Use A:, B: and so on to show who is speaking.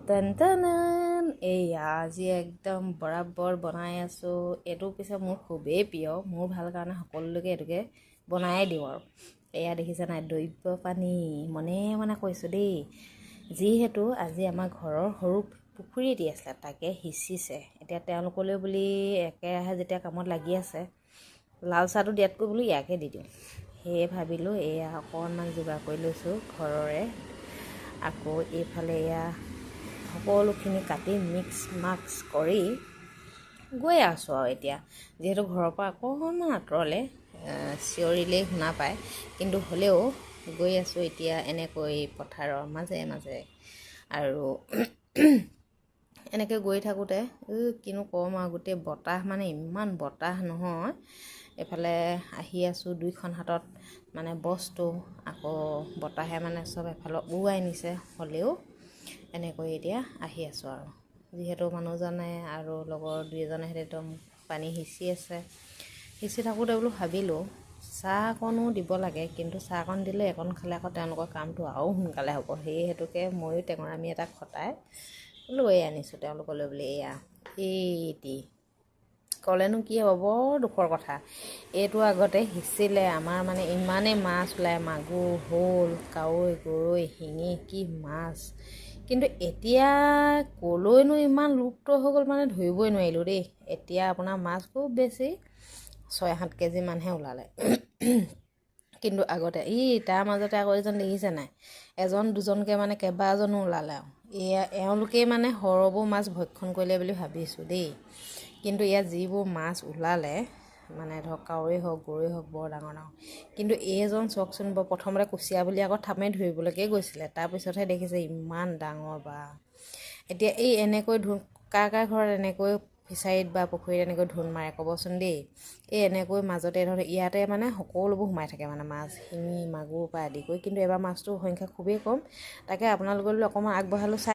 A: টান এইয়া আজি একদম বৰাবৰ বনাই আছোঁ। এইটো পিছে মোৰ খুবেই প্ৰিয়, মোৰ ভাল কাৰণে সকলোলৈকে এইটোকে বনাই দিওঁ আৰু। এয়া দেখিছে নাই, দ্ৰব্য পানী মনে মনে কৈছোঁ দেই। যিহেতু আজি আমাৰ ঘৰৰ সৰু পুখুৰী এটি আছিলে, তাকে সিঁচিছে। এতিয়া তেওঁলোকলৈ বুলি একেৰাহে যেতিয়া কামত লাগি আছে, লাল চাহটো দিয়াতকৈ বোলো ইয়াকে দি দিওঁ। সেয়ে ভাবিলোঁ এয়া অকণমান যোগাৰ কৰি লৈছোঁ ঘৰৰে। আকৌ এইফালে এয়া সকলোখিনি কাটি মিক্স মাক্স কৰি গৈ আছোঁ আৰু এতিয়া। যিহেতু ঘৰৰ পৰা অকণমান আঁতৰলৈ, চিঞৰিলেই শুনা পায়, কিন্তু হ'লেও গৈ আছোঁ এতিয়া এনেকৈ পথাৰৰ মাজে মাজে। আৰু এনেকৈ গৈ থাকোঁতে কিনো ক'ম আৰু, গোটেই বতাহ মানে ইমান বতাহ নহয়। এইফালে আহি আছোঁ দুইখন হাতত মানে বস্তু, আকৌ বতাহে মানে চব এফালে উৰুৱাই নিছে। হ'লেও এনেকৈ এতিয়া আহি আছোঁ আৰু। যিহেতু মানুহজনে আৰু লগৰ দুই এজনে একদম পানী সিঁচি আছে। সিঁচি থাকোঁতে বোলো ভাবিলোঁ চাহ অকণো দিব লাগে, কিন্তু চাহকণ দিলে একণ খালে আকৌ তেওঁলোকৰ কামটো আৰু সোনকালে হ'ব। সেই হেতুকে ময়ো টেঙৰামি এটা খটাই লৈ আনিছোঁ তেওঁলোকলৈ বুলি। এয়া এইটি ক'লেনো কি হ'ব, বৰ দুখৰ কথা। এইটো আগতে সিঁচিলে আমাৰ মানে ইমানেই মাছ ওলায়, মাগুৰ, শ'ল, কাৱৈ, গৰৈ, শিঙি, কি মাছ। কিন্তু এতিয়া ক'লৈনো ইমান লুপ্ত হৈ গ'ল মানে ধৰিবই নোৱাৰিলোঁ দেই। এতিয়া আপোনাৰ মাছ খুব বেছি 6-7 কেজিমানহে ওলালে। কিন্তু আগতে তাৰ মাজতে আকৌ এজন দেখিছে নাই, এজন দুজনকৈ মানে কেইবাজনো ওলালে আৰু। এওঁলোকেই মানে সৰহবোৰ মাছ ভক্ষণ কৰিলে বুলি ভাবিছোঁ দেই। কিন্তু ইয়াত যিবোৰ মাছ ওলালে, মানে ধৰক কাৱৈ হওক, গৰৈ হওক, বৰ ডাঙৰ ডাঙৰ। কিন্তু এইজন চাওকচোন, প্ৰথমতে কুচিয়া বুলি আকৌ থামেই ধৰিবলৈকে গৈছিলে, তাৰপিছতহে দেখিছে ইমান ডাঙৰ বা। এতিয়া এই এনেকৈ কাৰ ঘৰত এনেকৈ ফিচাৰীত বা পুখুৰীত এনেকৈ ধুন মাৰে ক'বচোন দেই। এই এনেকৈ মাজতে ধৰক ইয়াতে মানে সকলোবোৰ সোমাই থাকে মানে মাছ, শিঙি, মাগুৰ পৰা আদি কৰি। কিন্তু এবাৰ মাছটোৰ সংখ্যা খুবেই কম, তাকে আপোনালোকলৈ অকণমান আগবঢ়ালোঁ চাই।